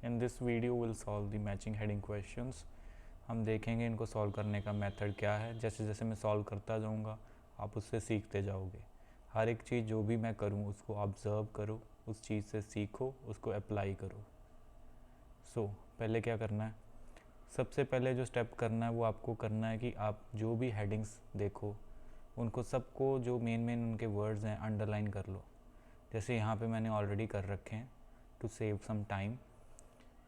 In this video will solve the matching heading questions. हम देखेंगे इनको सॉल्व करने का मेथड क्या है। जैसे जैसे मैं सॉल्व करता जाऊंगा आप उससे सीखते जाओगे। हर एक चीज़ जो भी मैं करूं उसको ऑब्ज़र्व करो, उस चीज़ से सीखो, उसको अप्लाई करो। पहले क्या करना है, सबसे पहले जो स्टेप करना है वो आपको करना है कि आप जो भी हेडिंग्स देखो उनको सबको जो मेन मेन उनके वर्ड्स हैं अंडरलाइन कर लो। जैसे यहाँ पे मैंने ऑलरेडी कर रखे हैं टू सेव सम टाइम।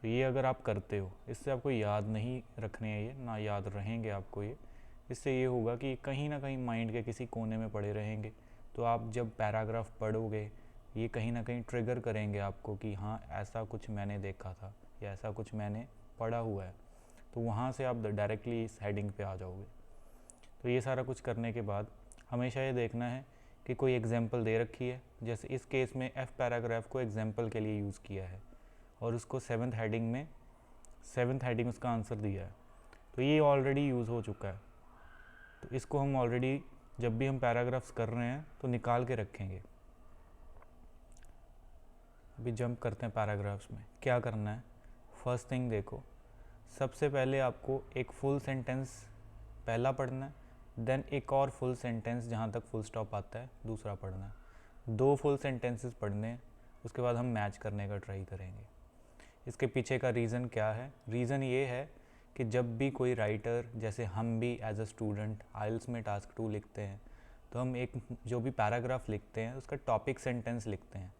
तो ये अगर आप करते हो इससे आपको याद नहीं रखने हैं, ये ना याद रहेंगे आपको। ये इससे ये होगा कि कहीं ना कहीं माइंड के किसी कोने में पड़े रहेंगे। तो आप जब पैराग्राफ पढ़ोगे ये कहीं ना कहीं ट्रिगर करेंगे आपको कि हाँ ऐसा कुछ मैंने देखा था या ऐसा कुछ मैंने पढ़ा हुआ है। तो वहाँ से आप डायरेक्टली इस हेडिंग पे आ जाओगे। तो ये सारा कुछ करने के बाद हमेशा ये देखना है कि कोई एग्जांपल दे रखी है। जैसे इस केस में एफ पैराग्राफ को एग्जांपल के लिए यूज़ किया है और उसको सेवन्थ हेडिंग उसका आंसर दिया है। तो ये ऑलरेडी यूज़ हो चुका है। तो इसको हम ऑलरेडी जब भी हम पैराग्राफ्स कर रहे हैं तो निकाल के रखेंगे। अभी जंप करते हैं पैराग्राफ्स में। क्या करना है, फर्स्ट थिंग देखो, सबसे पहले आपको एक फुल सेंटेंस पहला पढ़ना है, देन एक और फुल सेंटेंस जहाँ तक फुल स्टॉप आता है दूसरा पढ़ना है। 2 फुल सेंटेंसेस पढ़ने हैं, उसके बाद हम मैच करने का ट्राई करेंगे। इसके पीछे का रीज़न क्या है, रीज़न ये है कि जब भी कोई राइटर, जैसे हम भी एज अ स्टूडेंट आइल्स में टास्क 2 लिखते हैं तो हम एक जो भी पैराग्राफ लिखते हैं उसका टॉपिक सेंटेंस लिखते हैं।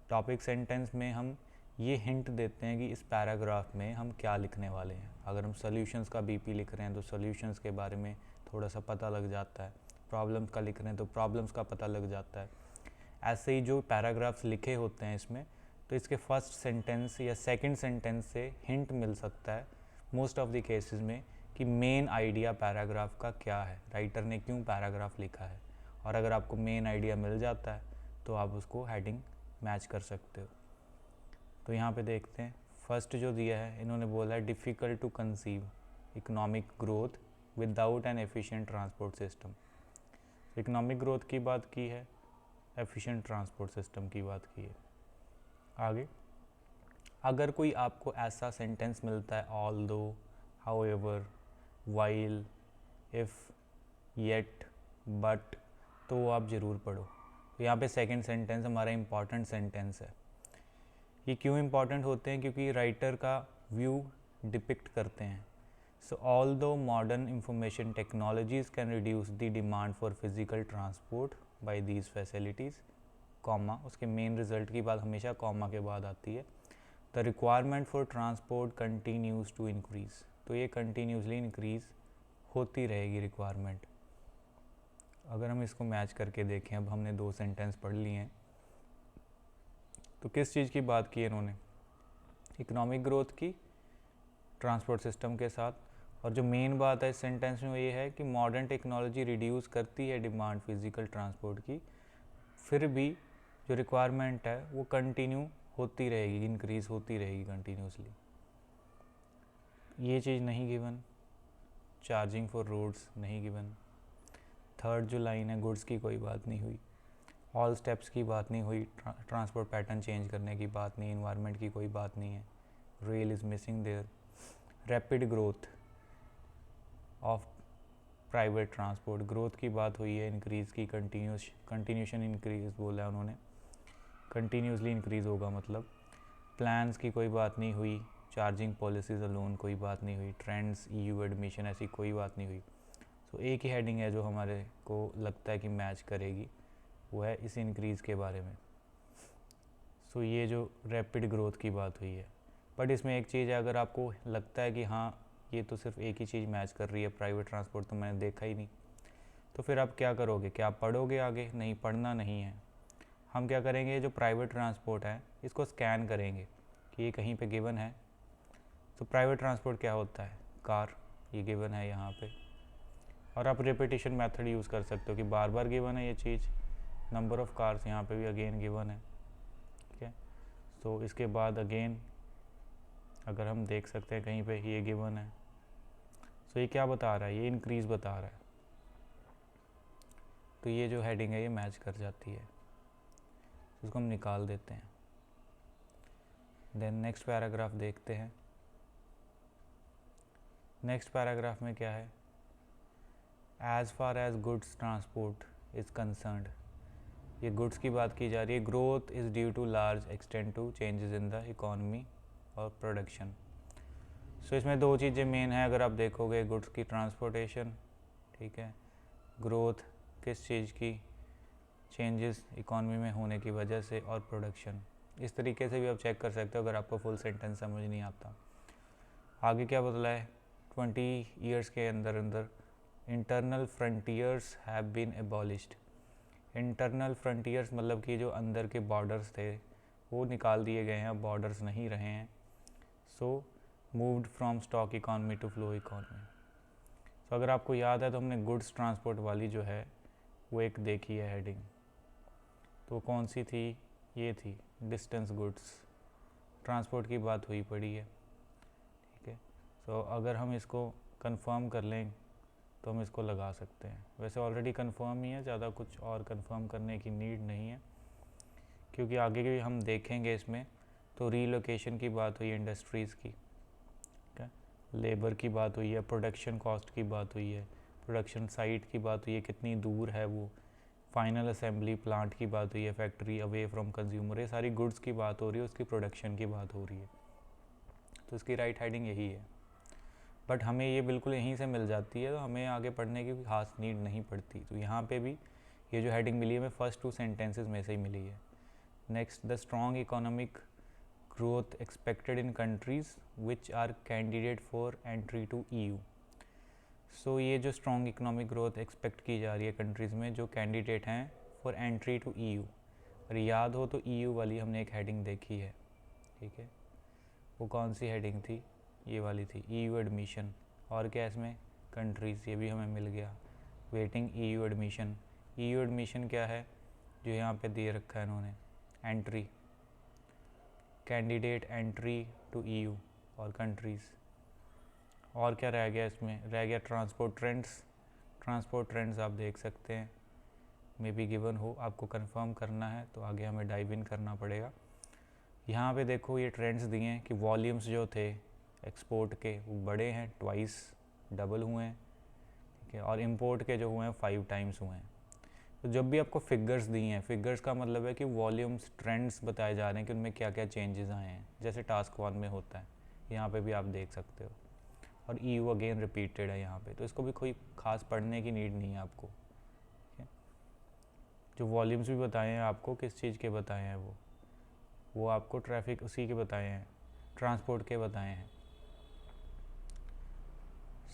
टॉपिक सेंटेंस में हम ये हिंट देते हैं कि इस पैराग्राफ में हम क्या लिखने वाले हैं। अगर हम सॉल्यूशंस का बीपी लिख रहे हैं तो सॉल्यूशंस के बारे में थोड़ा सा पता लग जाता है, प्रॉब्लम्स का लिख रहे हैं तो प्रॉब्लम्स का पता लग जाता है। ऐसे ही जो पैराग्राफ्स लिखे होते हैं इसमें, तो इसके फर्स्ट सेंटेंस या सेकंड सेंटेंस से हिंट मिल सकता है मोस्ट ऑफ द केसेस में कि मेन आइडिया पैराग्राफ का क्या है, राइटर ने क्यों पैराग्राफ लिखा है। और अगर आपको मेन आइडिया मिल जाता है तो आप उसको हेडिंग मैच कर सकते हो। तो यहाँ पे देखते हैं फर्स्ट जो दिया है, इन्होंने बोला है difficult to conceive economic growth without an efficient transport system. Economic growth की बात की है, एफिशिएंट ट्रांसपोर्ट सिस्टम की बात की है। आगे अगर कोई आपको ऐसा सेंटेंस मिलता है ऑल दो, however, while, if, yet, but, तो वो आप ज़रूर पढ़ो। तो यहाँ पे सेकंड सेंटेंस हमारा इम्पॉर्टेंट सेंटेंस है। ये क्यों इम्पॉर्टेंट होते हैं, क्योंकि राइटर का व्यू डिपिक्ट करते हैं। So although modern information technologies can reduce the demand for physical transport by these facilities, comma, उसके मेन रिजल्ट की बात हमेशा कॉमा के बाद आती है। The requirement for transport continues to increase, तो ये कंटिन्यूसली इंक्रीज़ होती रहेगी रिक्वायरमेंट। अगर हम इसको मैच करके देखें, अब हमने 2 सेंटेंस पढ़ लिए हैं, तो किस चीज़ की बात की इन्होंने, इकोनॉमिक ग्रोथ की ट्रांसपोर्ट सिस्टम के साथ। और जो मेन बात है इस सेंटेंस में वो ये है कि मॉडर्न टेक्नोलॉजी रिड्यूस करती है डिमांड फिज़िकल ट्रांसपोर्ट की, फिर भी जो रिक्वायरमेंट है वो कंटिन्यू होती रहेगी, इंक्रीज़ होती रहेगी कंटिन्यूसली। ये चीज़ नहीं गिवन, चार्जिंग फॉर रोड्स नहीं गिवन। थर्ड जो लाइन है, गुड्स की कोई बात नहीं हुई, ऑल स्टेप्स की बात नहीं हुई, ट्रांसपोर्ट पैटर्न चेंज करने की बात नहीं, इन्वायरमेंट की कोई बात नहीं है, rail is missing there. Rapid growth of private transport, growth की बात हुई है, इंक्रीज़ की, कंटिन्यूशन इंक्रीज बोला है उन्होंने, कंटिन्यूसली इंक्रीज़ होगा मतलब। प्लान्स की कोई बात नहीं हुई, चार्जिंग पॉलिसीज़ अलोन कोई बात नहीं हुई, ट्रेंड्स, ईयू एडमिशन ऐसी कोई बात नहीं हुई। तो एक ही हेडिंग है जो हमारे को लगता है कि मैच करेगी, वो है इस इंक्रीज़ के बारे में। सो ये जो रैपिड ग्रोथ की बात हुई है, बट इसमें एक चीज़ है, अगर आपको लगता है कि हाँ ये तो सिर्फ एक ही चीज़ मैच कर रही है, प्राइवेट ट्रांसपोर्ट तो मैंने देखा ही नहीं, तो फिर आप क्या करोगे, क्या आप पढ़ोगे आगे? नहीं, पढ़ना नहीं है। हम क्या करेंगे, जो प्राइवेट ट्रांसपोर्ट है इसको स्कैन करेंगे कि ये कहीं पे गिवन है। तो प्राइवेट ट्रांसपोर्ट क्या होता है, कार, ये गिवन है यहाँ पे। और आप रिपीटिशन मेथड यूज़ कर सकते हो कि बार बार गिवन है ये चीज़, नंबर ऑफ़ कार्स यहाँ पे भी अगेन गिवन है, ठीक है। तो इसके बाद अगेन अगर हम देख सकते हैं कहीं पे ये गिवन है, तो ये क्या बता रहा है, ये इंक्रीज़ बता रहा है। तो ये जो हेडिंग है ये मैच कर जाती है, इसको हम निकाल देते हैं। देन नेक्स्ट पैराग्राफ देखते हैं। नेक्स्ट पैराग्राफ में क्या है, as far as goods transport is concerned, ये गुड्स की बात की जा रही है। Growth is due to large extent to changes in the economy और प्रोडक्शन। सो इसमें दो चीज़ें मेन हैं, अगर आप देखोगे, गुड्स की ट्रांसपोर्टेशन, ठीक है, ग्रोथ किस चीज़ की, चेंजेस इकोनॉमी में होने की वजह से, और प्रोडक्शन। इस तरीके से भी आप चेक कर सकते हो अगर आपको फुल सेंटेंस समझ नहीं आता। आगे क्या बदला है, 20 ईयर्स के अंदर अंदर internal frontiers have been abolished. Internal frontiers मतलब कि जो अंदर के बॉर्डर्स थे वो निकाल दिए गए हैं, अब बॉर्डर्स नहीं रहे हैं। So moved from stock economy to flow economy. तो अगर आपको याद है तो हमने गुड्स ट्रांसपोर्ट वाली जो है वो एक देखी है हेडिंग, तो कौन सी थी, ये थी, डिस्टेंस गुड्स ट्रांसपोर्ट की बात हुई पड़ी है, ठीक है। सो अगर हम इसको कंफर्म कर लें तो हम इसको लगा सकते हैं। वैसे ऑलरेडी कंफर्म ही है, ज़्यादा कुछ और कंफर्म करने की नीड नहीं है, क्योंकि आगे भी हम देखेंगे इसमें तो रीलोकेशन की बात हुई है इंडस्ट्रीज़ की, ठीक है, लेबर की बात हुई है, प्रोडक्शन कॉस्ट की बात हुई है, प्रोडक्शन साइट की बात हुई है, कितनी दूर है वो, फाइनल असेंबली प्लांट की बात हुई है, फैक्ट्री अवे फ्रॉम कंज्यूमर, ये सारी गुड्स की बात हो रही है, उसकी प्रोडक्शन की बात हो रही है। तो इसकी राइट हेडिंग यही है, बट हमें ये बिल्कुल यहीं से मिल जाती है, तो हमें आगे पढ़ने की खास नीड नहीं पड़ती। तो यहाँ पे भी ये जो हेडिंग मिली है, हमें फर्स्ट 2 सेंटेंसेस में से ही मिली है। Next, the strong economic growth expected in countries which are candidate for entry to EU। So ये जो स्ट्रॉन्ग इकोनॉमिक ग्रोथ एक्सपेक्ट की जा रही है कंट्रीज़ में जो कैंडिडेट हैं फॉर एंट्री टू EU, और याद हो तो EU वाली हमने एक हेडिंग देखी है, ठीक है, वो कौन सी हेडिंग थी, ये वाली थी, EU एडमिशन। और क्या इसमें, कंट्रीज़, ये भी हमें मिल गया, waiting EU admission. EU admission क्या है, जो यहाँ पे दे रखा है इन्होंने, entry, candidate entry to EU और कंट्रीज़। और क्या रह गया इसमें, रह गया ट्रांसपोर्ट ट्रेंड्स। ट्रांसपोर्ट ट्रेंड्स आप देख सकते हैं, मे बी गिवन हो, आपको कंफर्म करना है तो आगे हमें डाइव इन करना पड़ेगा। यहाँ पे देखो ये ट्रेंड्स दिए हैं कि वॉल्यूम्स जो थे एक्सपोर्ट के वो बड़े हैं, ट्वाइस, डबल हुए हैं, ठीक है, और इंपोर्ट के जो हुए हैं 5 टाइम्स हुए हैं। तो जब भी आपको फिगर्स दी हैं, फिगर्स का मतलब है कि वॉल्यूम्स ट्रेंड्स बताए जा रहे हैं कि उनमें क्या क्या चेंजेस आए हैं, जैसे टास्क 1 में होता है, यहाँ पे भी आप देख सकते हो। और EU अगेन रिपीटेड है यहाँ पे, तो इसको भी कोई खास पढ़ने की नीड नहीं है आपको, ठीक है। जो वॉल्यूम्स भी बताए हैं आपको, किस चीज़ के बताए हैं वो आपको ट्रैफिक उसी के बताए हैं, ट्रांसपोर्ट के बताए हैं।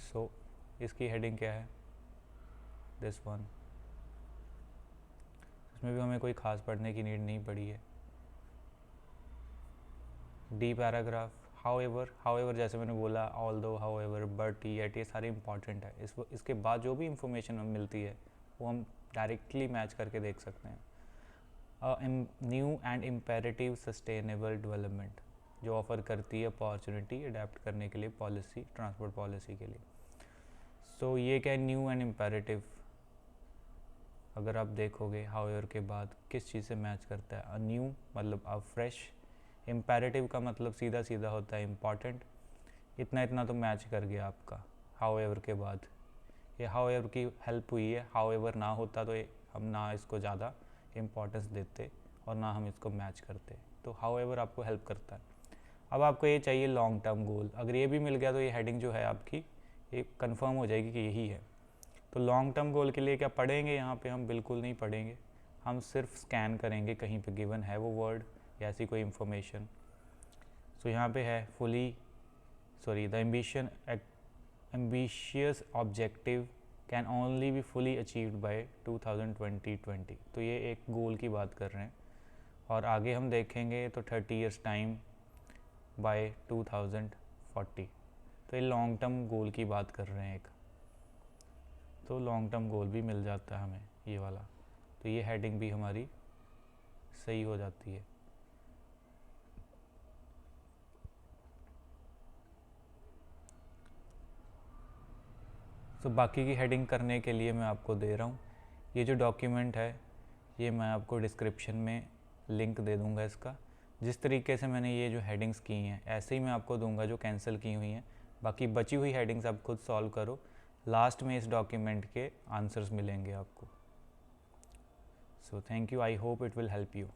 सो इसकी हेडिंग क्या है, दिस वन, इसमें भी हमें कोई ख़ास पढ़ने की नीड नहीं पड़ी है। डी पैराग्राफ, हाउएवर जैसे मैंने बोला, ऑल्दो, हाउएवर, बट, येट, ये सारे इंपॉर्टेंट है। इसके बाद जो भी इंफॉर्मेशन हमें मिलती है वो हम डायरेक्टली मैच करके देख सकते हैं। New and imperative sustainable development जो ऑफ़र करती है अपॉर्चुनिटी अडेप्ट करने के लिए पॉलिसी, ट्रांसपोर्ट पॉलिसी के लिए। सो ये क्या है, न्यू एंड इम्पेरेटिव, अगर आप देखोगे हाउएवर के बाद किस चीज़ से मैच करता है, अ न्यू मतलब अब फ्रेश, इम्पेरेटिव का मतलब सीधा सीधा होता है इम्पॉर्टेंट। इतना इतना तो मैच कर गया आपका हाउएवर के बाद, ये हाउएवर की हेल्प हुई है, हाउएवर ना होता तो हम ना इसको ज़्यादा इम्पोर्टेंस देते और ना हम इसको मैच करते, तो हाउएवर आपको हेल्प करता है। अब आपको ये चाहिए लॉन्ग टर्म गोल, अगर ये भी मिल गया तो ये हेडिंग जो है आपकी ये कंफर्म हो जाएगी कि यही है। तो लॉन्ग टर्म गोल के लिए क्या पढ़ेंगे, यहाँ पे हम बिल्कुल नहीं पढ़ेंगे, हम सिर्फ स्कैन करेंगे कहीं पे गिवन है वो वर्ड या ऐसी कोई इंफॉर्मेशन। सो यहाँ पे है the ambitious objective can only be fully achieved by 2020। तो ये एक गोल की बात कर रहे हैं, और आगे हम देखेंगे तो 30 ईयर्स टाइम बाय 2040। तो ये लॉन्ग टर्म गोल की बात कर रहे हैं एक, तो लॉन्ग टर्म गोल भी मिल जाता है हमें ये वाला, तो ये हेडिंग भी हमारी सही हो जाती है। तो बाकी की हेडिंग करने के लिए मैं आपको दे रहा हूँ, ये जो डॉक्यूमेंट है ये मैं आपको डिस्क्रिप्शन में लिंक दे दूँगा इसका, जिस तरीके से मैंने ये जो हेडिंग्स की हैं ऐसे ही मैं आपको दूंगा जो कैंसिल की हुई हैं। बाकी बची हुई हेडिंग्स आप खुद सॉल्व करो, लास्ट में इस डॉक्यूमेंट के आंसर्स मिलेंगे आपको। So thank you, I hope it will help you.